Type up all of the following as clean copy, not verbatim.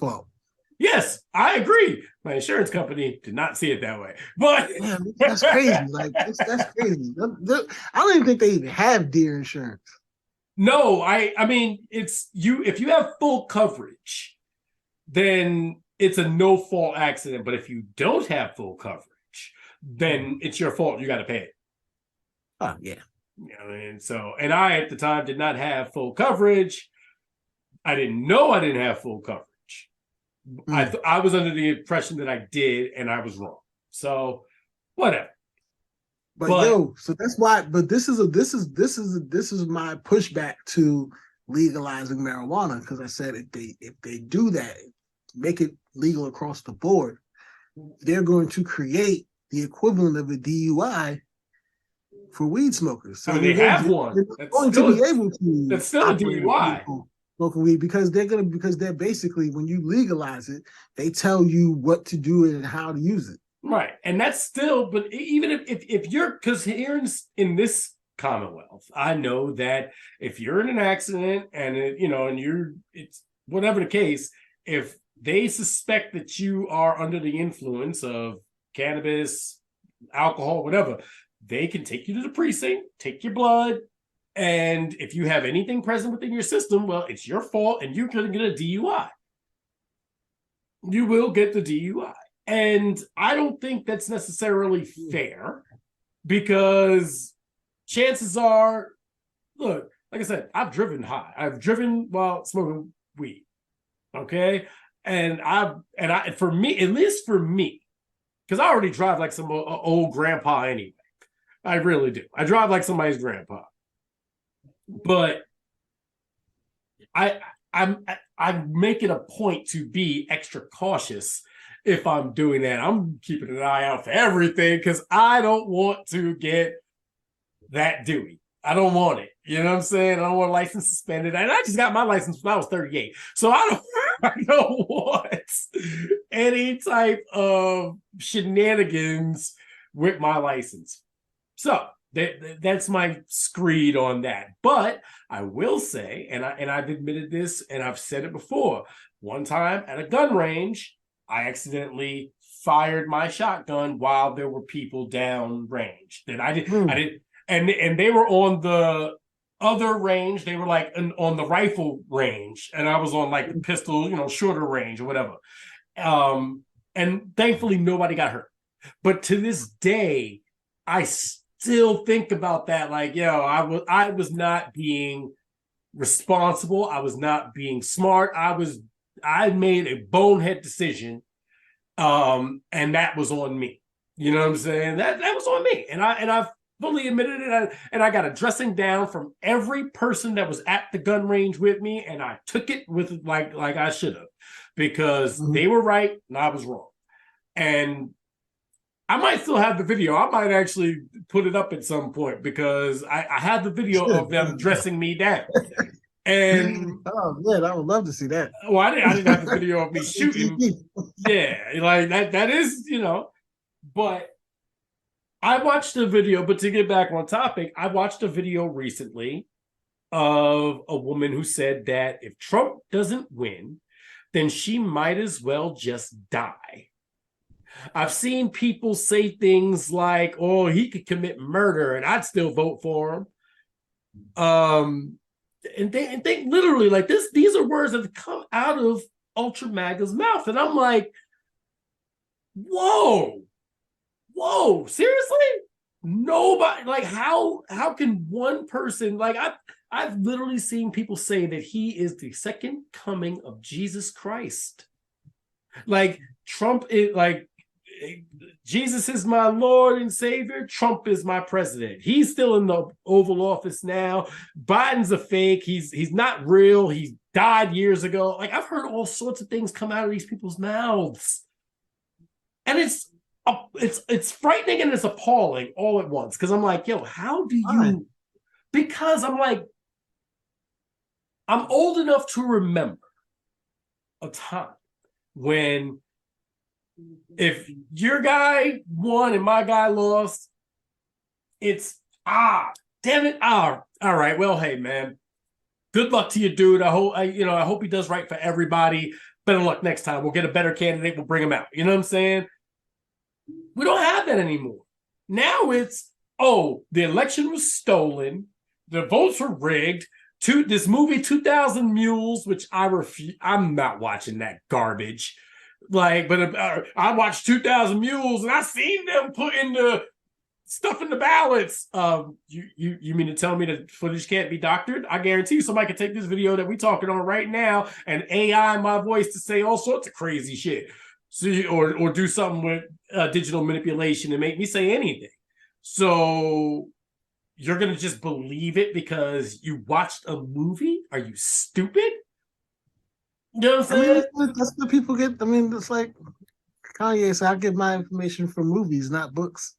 fault. Yes, I agree. My insurance company did not see it that way, but man, that's crazy. Like that's crazy. I don't even think they even have deer insurance. No, I mean it's you. If you have full coverage, then it's a no fault accident. But if you don't have full coverage, then it's your fault. You got to pay it. Oh yeah. You know, and I at the time did not have full coverage. I didn't know I didn't have full coverage. I was under the impression that I did, and I was wrong. So whatever. But so that's why. But this is my pushback to legalizing marijuana, because I said if they do that, make it legal across the board, they're going to create the equivalent of a DUI for weed smokers. So I mean, they have one. They're going to be able to. That's still a DUI. Smoking weed because they're basically, when you legalize it, they tell you what to do and how to use it. Right, and that's still. But even if you're, because here in this Commonwealth, I know that if you're in an accident and it's whatever the case, if they suspect that you are under the influence of cannabis, alcohol, whatever, they can take you to the precinct, take your blood. And if you have anything present within your system, well, it's your fault and you're going to get a DUI. You will get the DUI. And I don't think that's necessarily fair, because chances are, look, like I said, I've driven high. I've driven while smoking weed. Okay. And for me, at least for me, because I already drive like some old grandpa anyway. I really do. I drive like somebody's grandpa. But I'm making a point to be extra cautious if I'm doing that. I'm keeping an eye out for everything because I don't want to get that Dewey. I don't want it. You know what I'm saying? I don't want a license suspended. And I just got my license when I was 38. So I don't want any type of shenanigans with my license. So that's my screed on that. But I will say, and I've admitted this, and I've said it before. One time at a gun range, I accidentally fired my shotgun while there were people down range. That I didn't, and they were on the other range. They were like on the rifle range, and I was on like the pistol, shorter range or whatever. And thankfully nobody got hurt. But to this day, I still think about that. Like, I was not being responsible. I was not being smart. I made a bonehead decision. And that was on me. You know what I'm saying? That was on me. And I fully admitted it. And I got a dressing down from every person that was at the gun range with me. And I took it with like I should have, because they were right and I was wrong. And I might still have the video. I might actually put it up at some point, because I have the video of them dressing me down. And oh man, I would love to see that. Well, I didn't have the video of me shooting. Yeah, like that is, but I watched a video, but to get back on topic, I watched a video recently of a woman who said that if Trump doesn't win, then she might as well just die. I've seen people say things like, "Oh, he could commit murder and I'd still vote for him." And they literally, like, these are words that have come out of Ultra MAGA's mouth. And I'm like, whoa, seriously? Nobody, like, how can one person, like, I've literally seen people say that he is the second coming of Jesus Christ. Like, Trump is like, Jesus is my Lord and Savior. Trump is my president. He's still in the Oval Office now. Biden's a fake. He's not real. He died years ago. Like, I've heard all sorts of things come out of these people's mouths, and it's frightening and it's appalling all at once. Because I'm like, how do you? Because I'm like, I'm old enough to remember a time when, if your guy won and my guy lost, it's damn it. All right. Well, hey man, good luck to you, dude. I hope he does right for everybody. better luck next time. We'll get a better candidate. We'll bring him out. You know what I'm saying? We don't have that anymore. Now it's, oh, the election was stolen. The votes were rigged. This movie 2000 Mules, which I refuse. I'm not watching that garbage. Like, but I watched 2000 Mules and I seen them putting the stuff in the ballots. You mean to tell me that footage can't be doctored? I guarantee you somebody can take this video that we're talking on right now and AI my voice to say all sorts of crazy shit. So, or do something with digital manipulation and make me say anything. So you're going to just believe it because you watched a movie? Are you stupid? You know what I'm saying? I mean, that's what people get. I mean, it's like Kanye said, I get my information from movies, not books.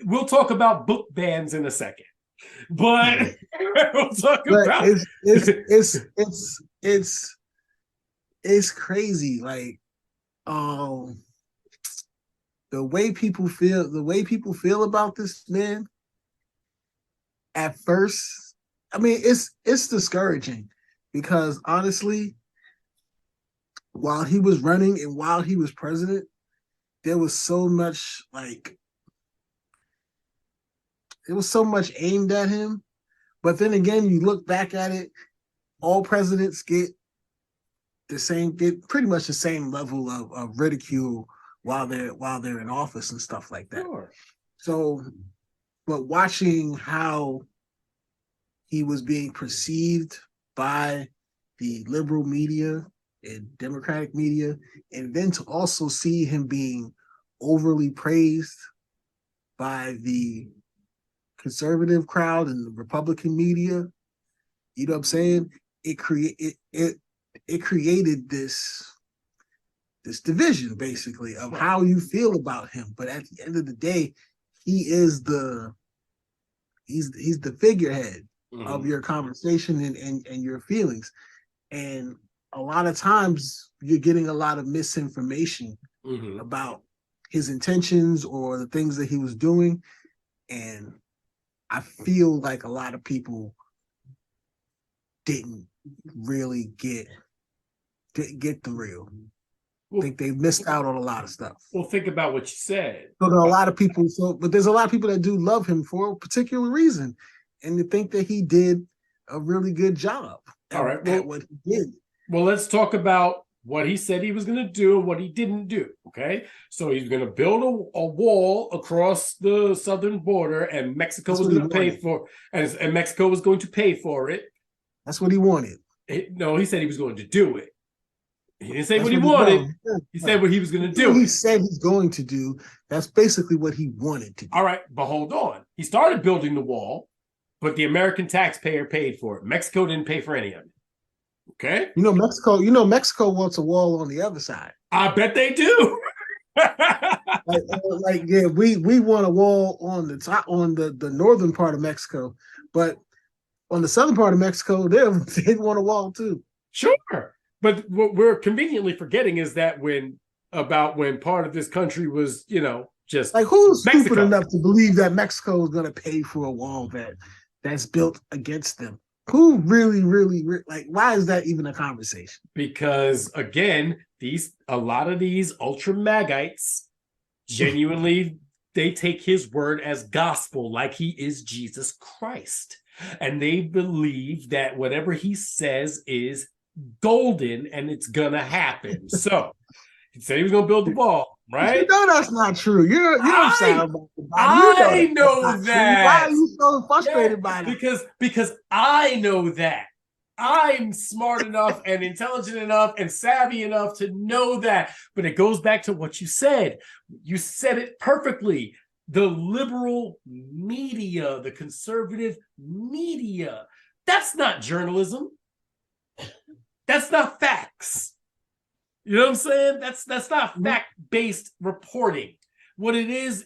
We'll talk about book bans in a second. But we'll talk about it's crazy. Like, the way people feel about this man at first, I mean, it's discouraging because honestly, while he was running and while he was president, there was so much aimed at him. But then again, you look back at it, all presidents get pretty much the same level of ridicule while they're in office and stuff like that. Sure. So, but watching how he was being perceived by the liberal media and Democratic media, and then to also see him being overly praised by the conservative crowd and the Republican media, you know what I'm saying? It created this division basically of how you feel about him. But at the end of the day, he's the figurehead of your conversation and your feelings. And a lot of times you're getting a lot of misinformation about his intentions or the things that he was doing. And I feel like a lot of people didn't really get the real. I think they missed out on a lot of stuff. Well, think about what you said. So there are a lot of people. But there's a lot of people that do love him for a particular reason, and they think that he did a really good job at what he did. Well, let's talk about what he said he was going to do and what he didn't do. Okay, so he's going to build a wall across the southern border, and Mexico was going to pay for, and Mexico was going to pay for it. That's what he wanted. No, he said he was going to do it. He didn't say what he wanted. He said what he was going to do. He said he's going to do. That's basically what he wanted to do. All right, but hold on. He started building the wall, but the American taxpayer paid for it. Mexico didn't pay for any of it. Okay? Mexico wants a wall on the other side. I bet they do. We want a wall on the top, on the northern part of Mexico, but on the southern part of Mexico, they want a wall too. Sure. But what we're conveniently forgetting is that when part of this country was, just like, who's Mexico. Stupid enough to believe that Mexico is going to pay for a wall that's built against them? Who really, like, why is that even a conversation? Because again, a lot of these ultra Magites genuinely, they take his word as gospel, like he is Jesus Christ. And they believe that whatever he says is golden and it's gonna happen. So he said he was gonna build the wall, right? You know that's not true. You don't sound like I know that. Why are you so frustrated by that? Because I know that. I'm smart enough and intelligent enough and savvy enough to know that. But it goes back to what you said. You said it perfectly. The liberal media, the conservative media, that's not journalism. That's not facts. You know what I'm saying? That's not fact-based reporting. What it is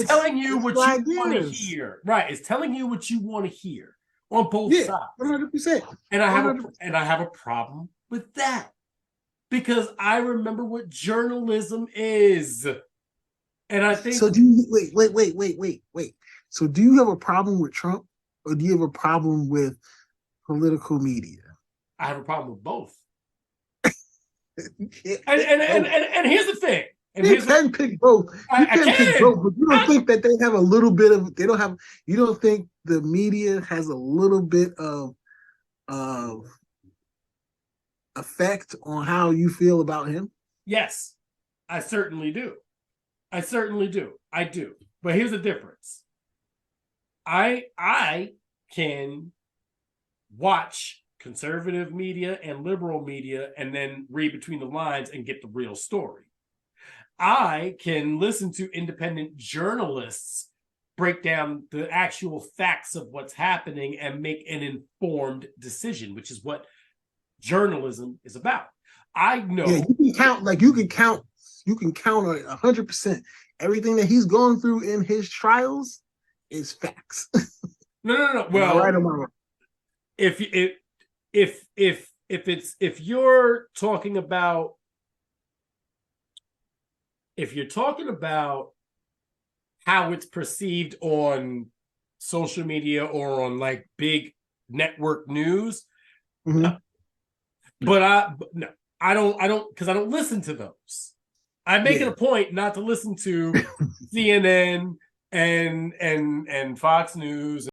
telling you what you want to hear. Right. It's telling you what you want to hear on both sides. 100%. And I have a problem with that. Because I remember what journalism is. And I think so. Do you wait? So do you have a problem with Trump, or do you have a problem with political media? I have a problem with both. You can't And pick and, both. and, and, and here's the thing. And You here's can pick both. You I can pick can. both, but you don't think that they have a little bit of, they don't have, you don't think the media has a little bit of effect on how you feel about him? Yes, I certainly do. I certainly do. I do. But here's the difference. I can watch conservative media and liberal media and then read between the lines and get the real story. I can listen to independent journalists break down the actual facts of what's happening and make an informed decision, which is what journalism is about. I know. Yeah, you can count, like you can count on 100%. Everything that he's gone through in his trials is facts. No. Am Well, I right or am I wrong? If you're talking about how it's perceived on social media or on like big network news, Mm-hmm. but I don't because I don't listen to those. I make it a point not to listen to CNN and Fox News